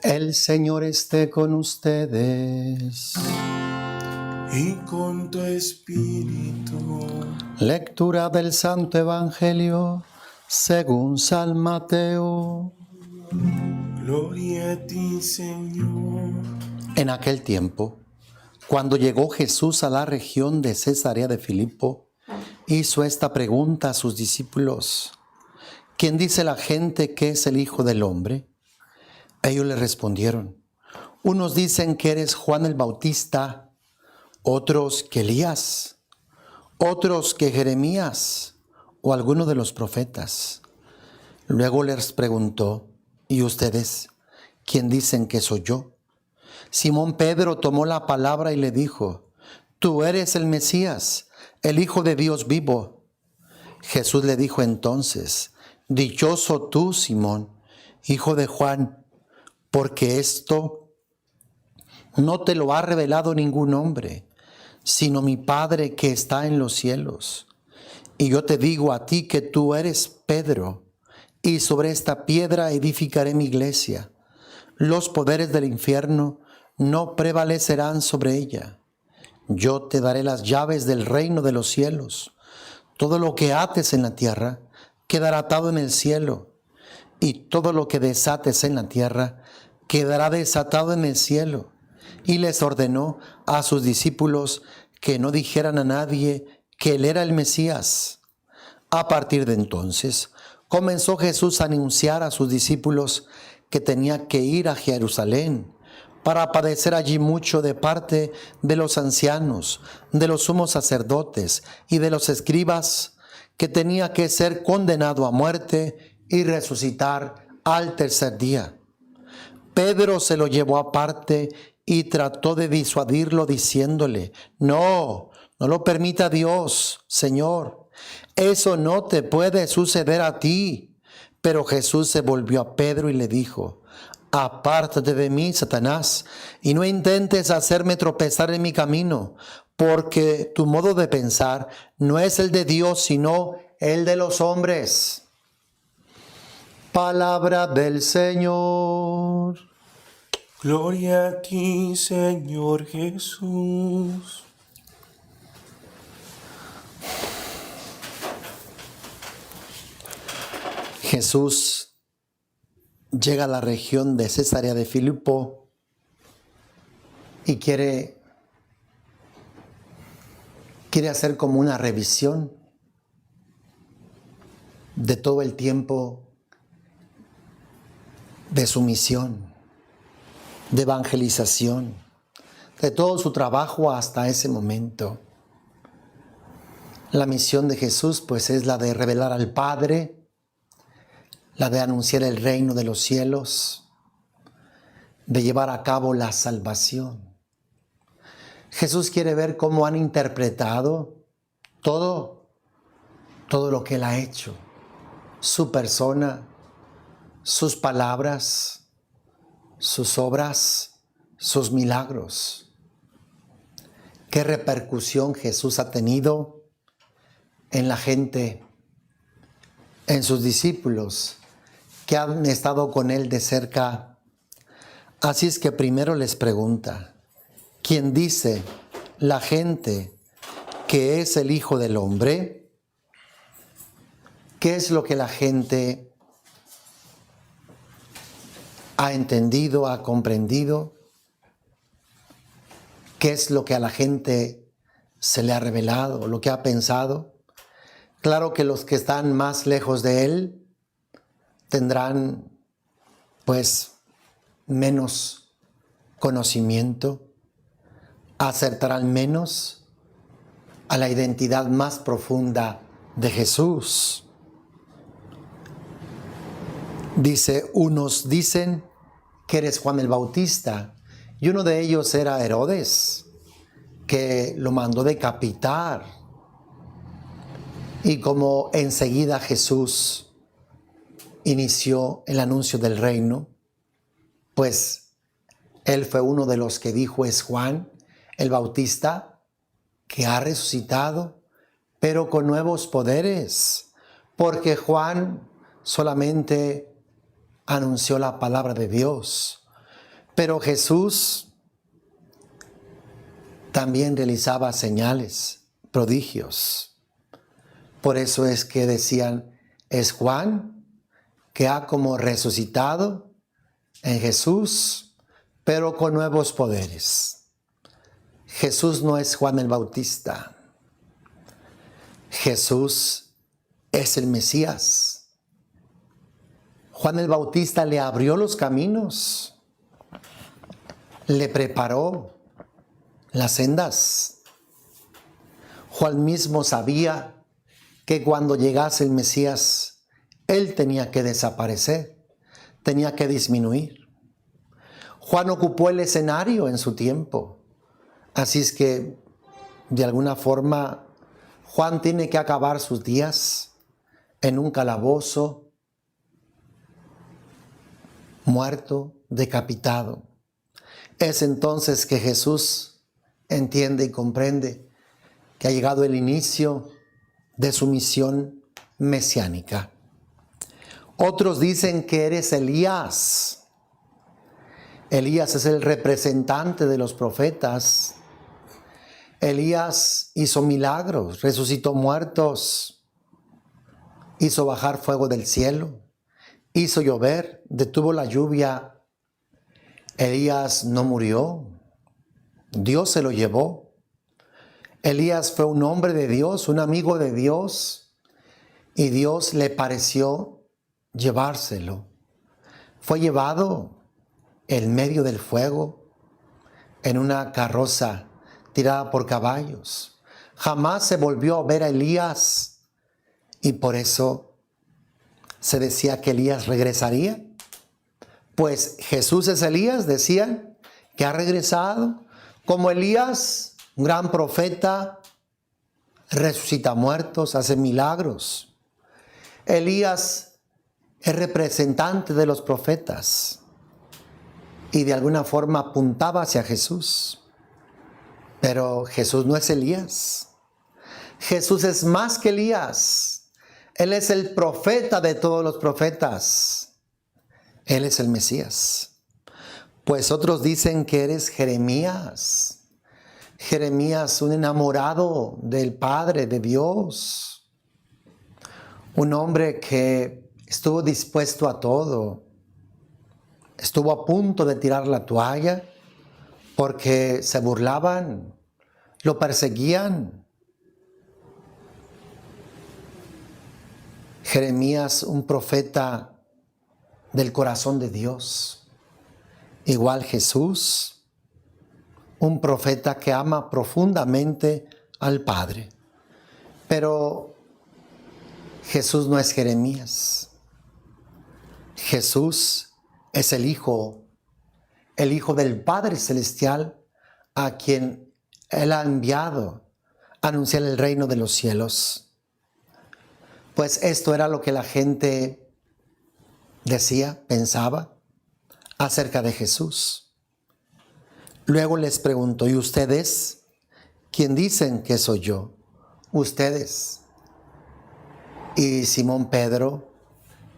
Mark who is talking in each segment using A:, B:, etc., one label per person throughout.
A: El Señor esté con ustedes.
B: Y con tu espíritu.
A: Lectura del Santo Evangelio según San Mateo.
B: Gloria a ti, Señor.
A: En aquel tiempo, cuando llegó Jesús a la región de Cesarea de Filipo, hizo esta pregunta a sus discípulos: ¿Quién dice la gente que es el Hijo del Hombre? Ellos le respondieron: unos dicen que eres Juan el Bautista, otros que Elías, otros que Jeremías o alguno de los profetas. Luego les preguntó: ¿y ustedes quién dicen que soy yo? Simón Pedro tomó la palabra y le dijo: tú eres el Mesías, el Hijo de Dios vivo. Jesús le dijo entonces: dichoso tú, Simón, hijo de Juan, porque esto no te lo ha revelado ningún hombre, sino mi Padre que está en los cielos. Y yo te digo a ti que tú eres Pedro, y sobre esta piedra edificaré mi iglesia. Los poderes del infierno no prevalecerán sobre ella. Yo te daré las llaves del reino de los cielos. Todo lo que ates en la tierra quedará atado en el cielo, y todo lo que desates en la tierra quedará desatado en el cielo. Y les ordenó a sus discípulos que no dijeran a nadie que él era el Mesías. A partir de entonces, comenzó Jesús a anunciar a sus discípulos que tenía que ir a Jerusalén para padecer allí mucho de parte de los ancianos, de los sumos sacerdotes y de los escribas, que tenía que ser condenado a muerte y resucitar al tercer día. Pedro se lo llevó aparte y trató de disuadirlo diciéndole: no lo permita Dios, Señor. Eso no te puede suceder a ti. Pero Jesús se volvió a Pedro y le dijo: apártate de mí, Satanás, y no intentes hacerme tropezar en mi camino, porque tu modo de pensar no es el de Dios, sino el de los hombres. Palabra del Señor.
B: Gloria a ti, Señor Jesús.
A: Jesús llega a la región de Cesarea de Filipo y quiere hacer como una revisión de todo el tiempo de su misión, de evangelización, de todo su trabajo hasta ese momento. La misión de Jesús pues es la de revelar al Padre, la de anunciar el reino de los cielos, de llevar a cabo la salvación. Jesús quiere ver cómo han interpretado todo lo que Él ha hecho, su persona, sus palabras, sus obras, sus milagros. ¿Qué repercusión Jesús ha tenido en la gente, en sus discípulos que han estado con Él de cerca? Así es que primero les pregunta: ¿quién dice la gente que es el Hijo del Hombre? ¿Qué es lo que la gente ha entendido, ha comprendido? ¿Qué es lo que a la gente se le ha revelado, lo que ha pensado? Claro que los que están más lejos de Él tendrán pues menos conocimiento, acertarán menos a la identidad más profunda de Jesús. Dice: unos dicen que eres Juan el Bautista, y uno de ellos era Herodes, que lo mandó decapitar. Y como enseguida Jesús inició el anuncio del reino, pues él fue uno de los que dijo: es Juan el Bautista, que ha resucitado, pero con nuevos poderes, porque Juan solamente anunció la palabra de Dios, Pero Jesús también realizaba señales, prodigios. Por eso es que decían, es Juan que ha como resucitado en Jesús, pero con nuevos poderes. Jesús no es Juan el Bautista. Jesús es el Mesías. Juan el Bautista le abrió los caminos, le preparó las sendas. Juan mismo sabía que cuando llegase el Mesías, él tenía que desaparecer, tenía que disminuir. Juan ocupó el escenario en su tiempo. Así es que, de alguna forma, Juan tiene que acabar sus días en un calabozo, muerto, decapitado. Es entonces que Jesús entiende y comprende que ha llegado el inicio de su misión mesiánica. Otros dicen que eres Elías. Elías es el representante de los profetas. Elías hizo milagros, resucitó muertos, hizo bajar fuego del cielo, hizo llover, detuvo la lluvia. Elías no murió, Dios se lo llevó. Elías fue un hombre de Dios, un amigo de Dios, y Dios le pareció llevárselo. Fue llevado en medio del fuego, en una carroza tirada por caballos. Jamás se volvió a ver a Elías, y por eso se decía que Elías regresaría. Pues Jesús es Elías, decían, que ha regresado. Como Elías, un gran profeta, resucita muertos, hace milagros. Elías es representante de los profetas y de alguna forma apuntaba hacia Jesús. Pero Jesús no es Elías. Jesús es más que Elías. Él es el profeta de todos los profetas. Él es el Mesías. Pues otros dicen que eres Jeremías. Jeremías, un enamorado del Padre, de Dios. Un hombre que estuvo dispuesto a todo. Estuvo a punto de tirar la toalla porque se burlaban, lo perseguían. Jeremías, un profeta del corazón de Dios. Igual Jesús, un profeta que ama profundamente al Padre. Pero Jesús no es Jeremías. Jesús es el Hijo del Padre Celestial, a quien Él ha enviado a anunciar el reino de los cielos. Pues esto era lo que la gente decía, pensaba acerca de Jesús. Luego les preguntó, ¿y ustedes? ¿Quién dicen que soy yo? Ustedes. Y Simón Pedro,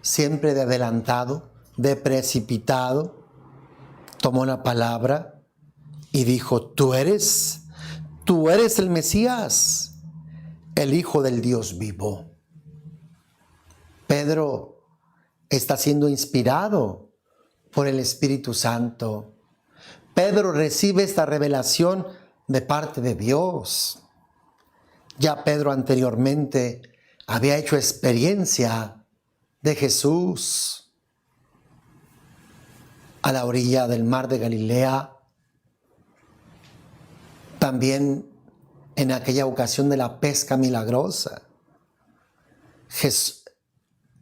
A: siempre de adelantado, de precipitado, tomó la palabra y dijo, tú eres el Mesías, el Hijo del Dios vivo. Pedro está siendo inspirado por el Espíritu Santo. Pedro recibe esta revelación de parte de Dios. Ya Pedro anteriormente había hecho experiencia de Jesús a la orilla del mar de Galilea. También en aquella ocasión de la pesca milagrosa.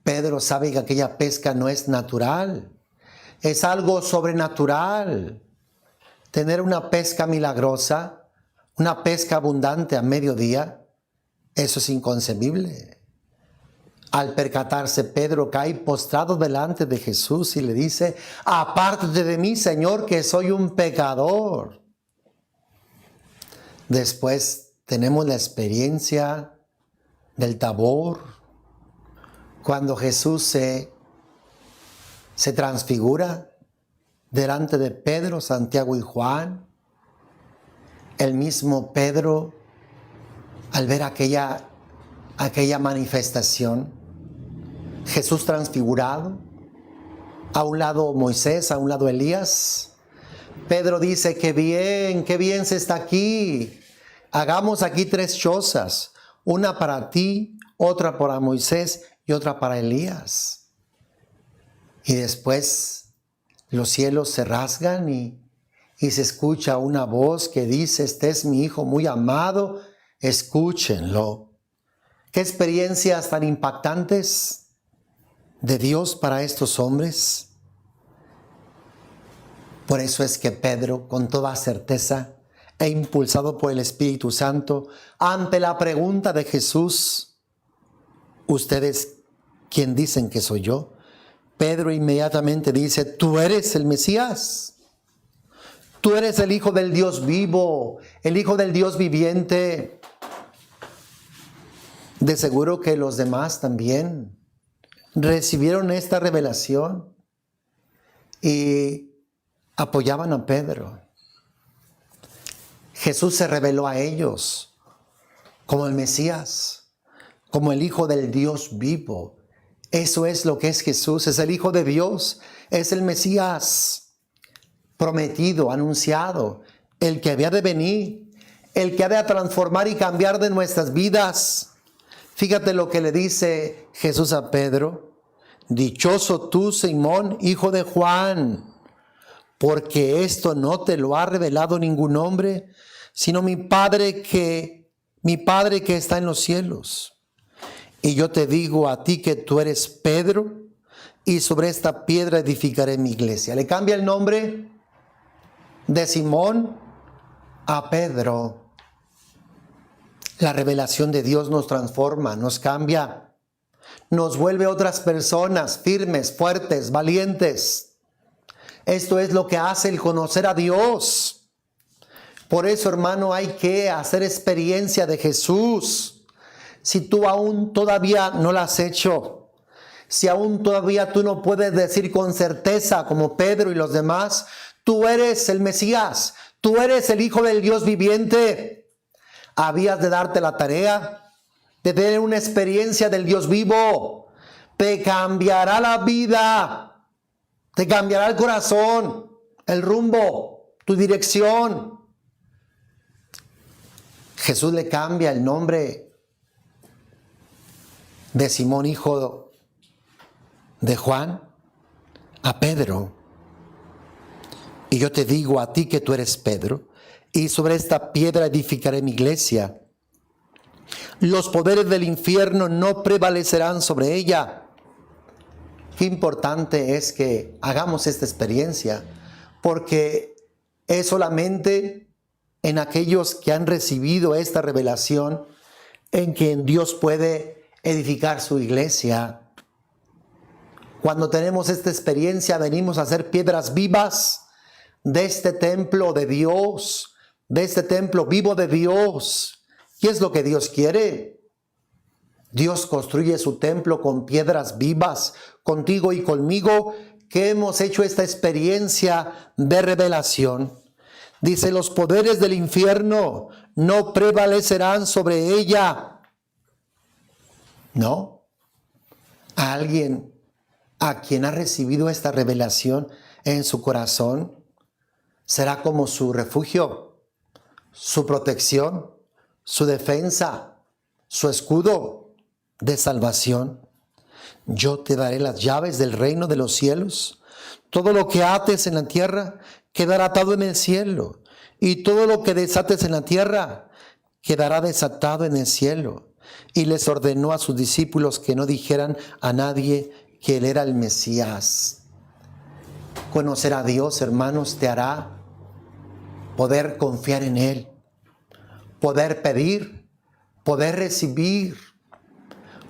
A: Pedro sabe que aquella pesca no es natural, es algo sobrenatural. Tener una pesca milagrosa, una pesca abundante a mediodía, eso es inconcebible. Al percatarse, Pedro cae postrado delante de Jesús y le dice, apártate de mí, Señor, que soy un pecador. Después tenemos la experiencia del Tabor, cuando Jesús se transfigura delante de Pedro, Santiago y Juan. El mismo Pedro, al ver aquella manifestación, Jesús transfigurado, a un lado Moisés, a un lado Elías. Pedro dice, qué bien se está aquí. Hagamos aquí 3 chozas, una para ti, otra para Moisés y otra para Elías. Y después los cielos se rasgan y se escucha una voz que dice, este es mi Hijo muy amado, escúchenlo. Qué experiencias tan impactantes de Dios para estos hombres. Por eso es que Pedro, con toda certeza e impulsado por el Espíritu Santo, ante la pregunta de Jesús, ¿ustedes quién dicen que soy yo? Pedro inmediatamente dice, tú eres el Mesías. Tú eres el Hijo del Dios vivo, el Hijo del Dios viviente. De seguro que los demás también recibieron esta revelación y apoyaban a Pedro. Jesús se reveló a ellos como el Mesías, como el Hijo del Dios vivo. Eso es lo que es Jesús, es el Hijo de Dios, es el Mesías prometido, anunciado, el que había de venir, el que ha de transformar y cambiar de nuestras vidas. Fíjate lo que le dice Jesús a Pedro. Dichoso tú, Simón, hijo de Juan, porque esto no te lo ha revelado ningún hombre, sino mi Padre que está en los cielos. Y yo te digo a ti que tú eres Pedro, y sobre esta piedra edificaré mi iglesia. Le cambia el nombre de Simón a Pedro. La revelación de Dios nos transforma, nos cambia, nos vuelve otras personas firmes, fuertes, valientes. Esto es lo que hace el conocer a Dios. Por eso, hermano, hay que hacer experiencia de Jesús. Si tú aún todavía no la has hecho, si aún todavía tú no puedes decir con certeza como Pedro y los demás, tú eres el Mesías, tú eres el Hijo del Dios viviente. Habías de darte la tarea de tener una experiencia del Dios vivo. Te cambiará la vida, te cambiará el corazón, el rumbo, tu dirección. Jesús le cambia el nombre de Simón, hijo de Juan, a Pedro. Y yo te digo a ti que tú eres Pedro, y sobre esta piedra edificaré mi iglesia. Los poderes del infierno no prevalecerán sobre ella. Qué importante es que hagamos esta experiencia, porque es solamente en aquellos que han recibido esta revelación en quien Dios puede edificar su iglesia. Cuando tenemos esta experiencia, venimos a ser piedras vivas de este templo de Dios, de este templo vivo de Dios. ¿Qué es lo que Dios quiere? Dios construye su templo con piedras vivas, contigo y conmigo, que hemos hecho esta experiencia de revelación. Dice, los poderes del infierno no prevalecerán sobre ella. No. A alguien a quien ha recibido esta revelación en su corazón, será como su refugio, su protección, su defensa, su escudo de salvación. Yo te daré las llaves del reino de los cielos. Todo lo que ates en la tierra quedará atado en el cielo, y todo lo que desates en la tierra quedará desatado en el cielo. Y les ordenó a sus discípulos que no dijeran a nadie que él era el Mesías. Conocer a Dios, hermanos, te hará poder confiar en Él, poder pedir, poder recibir,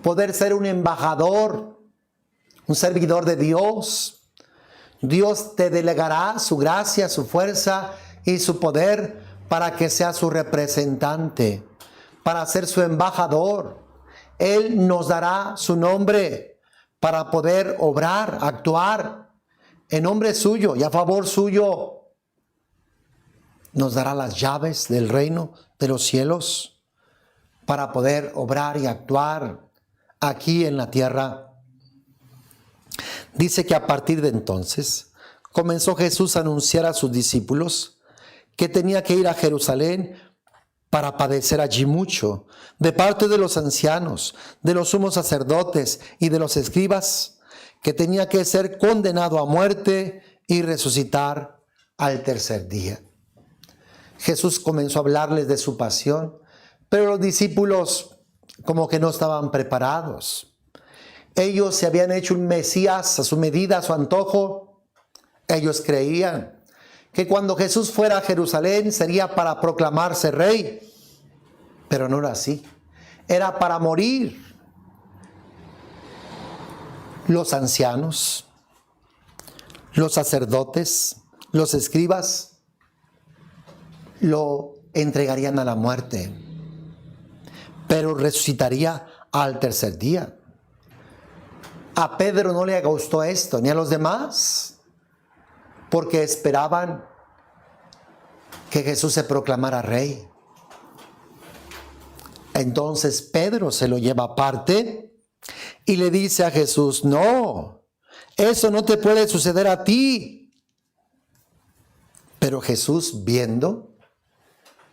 A: poder ser un embajador, un servidor de Dios. Dios te delegará su gracia, su fuerza y su poder para que seas su representante, para ser su embajador. Él nos dará su nombre para poder obrar, actuar en nombre suyo y a favor suyo, nos dará las llaves del reino de los cielos para poder obrar y actuar aquí en la tierra. Dice que a partir de entonces comenzó Jesús a anunciar a sus discípulos que tenía que ir a Jerusalén para padecer allí mucho, de parte de los ancianos, de los sumos sacerdotes y de los escribas, que tenía que ser condenado a muerte y resucitar al tercer día. Jesús comenzó a hablarles de su pasión, pero los discípulos como que no estaban preparados. Ellos se habían hecho un Mesías a su medida, a su antojo. Ellos creían que cuando Jesús fuera a Jerusalén sería para proclamarse rey, pero no era así. Era para morir. Los ancianos, los sacerdotes, los escribas lo entregarían a la muerte, pero resucitaría al tercer día. A Pedro no le gustó esto, ni a los demás, porque esperaban que Jesús se proclamara rey. Entonces Pedro se lo lleva aparte y le dice a Jesús: no, eso no te puede suceder a ti. Pero Jesús, viendo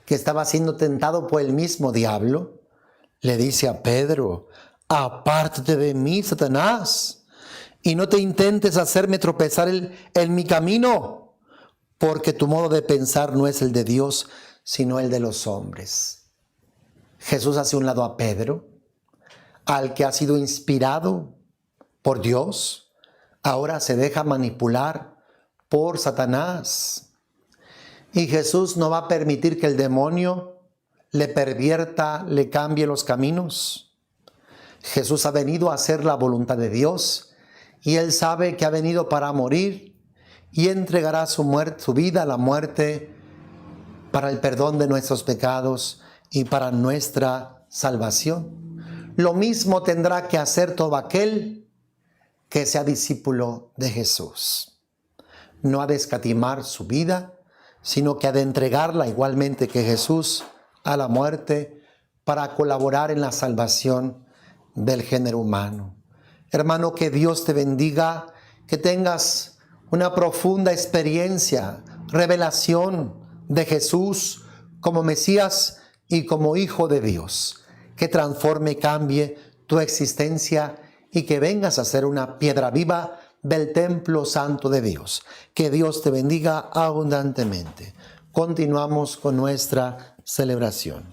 A: que estaba siendo tentado por el mismo diablo, le dice a Pedro: apártate de mí, Satanás, y no te intentes hacerme tropezar en mi camino, porque tu modo de pensar no es el de Dios, sino el de los hombres. Jesús hace un lado a Pedro, al que ha sido inspirado por Dios, ahora se deja manipular por Satanás. Y Jesús no va a permitir que el demonio le pervierta, le cambie los caminos. Jesús ha venido a hacer la voluntad de Dios y Él sabe que ha venido para morir y entregará su vida a la muerte para el perdón de nuestros pecados y para nuestra salvación. Lo mismo tendrá que hacer todo aquel que sea discípulo de Jesús. No ha de escatimar su vida, sino que ha de entregarla igualmente que Jesús a la muerte para colaborar en la salvación del género humano. Hermano, que Dios te bendiga, que tengas una profunda experiencia, revelación de Jesús como Mesías y como Hijo de Dios, que transforme y cambie tu existencia y que vengas a ser una piedra viva del templo santo de Dios. Que Dios te bendiga abundantemente. Continuamos con nuestra celebración.